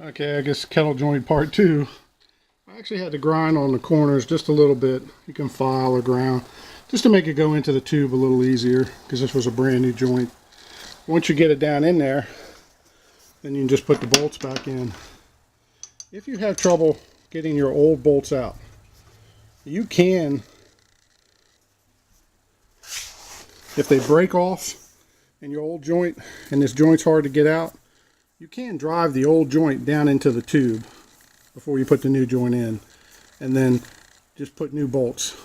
Okay, I guess kettle joint part 2. I actually had to grind on the corners just a little bit. You can file or ground just to make it go into the tube a little easier, because this was a brand new joint. Once you get it down in there, then you can just put the bolts back in. If you have trouble getting your old bolts out, you can, if they break off in your old joint and this joint's hard to get out, you can drive the old joint down into the tube before you put the new joint in, and then just put new bolts,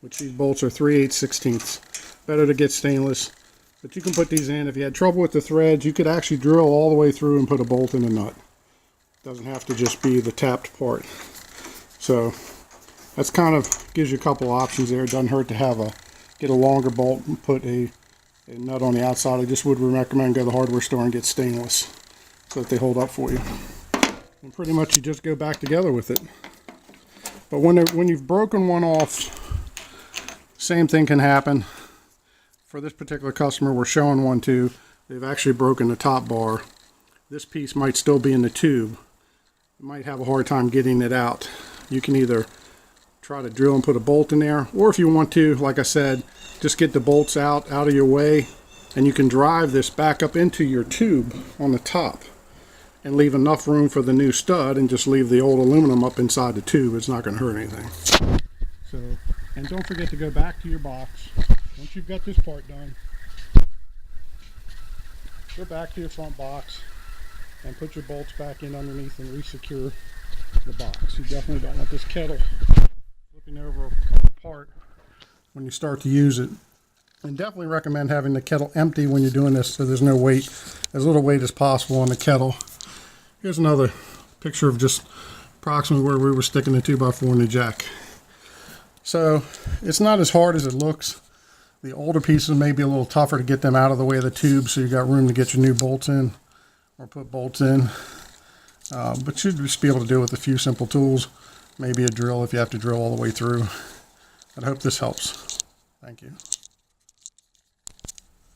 which these bolts are 3/8/16. Better to get stainless, but you can put these in. If you had trouble with the threads, you could actually drill all the way through and put a bolt in a nut. Doesn't have to just be the tapped part. So that's kind of gives you a couple options there. It doesn't hurt to have get a longer bolt and put a nut on the outside. I just would recommend go to the hardware store and get stainless so that they hold up for you. And pretty much you just go back together with it. But when you've broken one off, same thing can happen. For this particular customer, we're showing one too. They've actually broken the top bar. This piece might still be in the tube. You might have a hard time getting it out. You can either try to drill and put a bolt in there, or if you want to, like I said, just get the bolts out of your way, and you can drive this back up into your tube on the top and leave enough room for the new stud, and just leave the old aluminum up inside the tube. It's not going to hurt anything. So, and don't forget to go back to your box. Once you've got this part done, go back to your front box and put your bolts back in underneath and re-secure the box. You definitely don't want this kettle flipping over apart when you start to use it. And definitely recommend having the kettle empty when you're doing this, so there's no weight, as little weight as possible on the kettle. Here's another picture of just approximately where we were sticking the 2x4 in the jack. So it's not as hard as it looks. The older pieces may be a little tougher to get them out of the way of the tube, so you got room to get your new bolts in or put bolts in. But you'd just be able to do it with a few simple tools. Maybe a drill if you have to drill all the way through. I hope this helps. Thank you.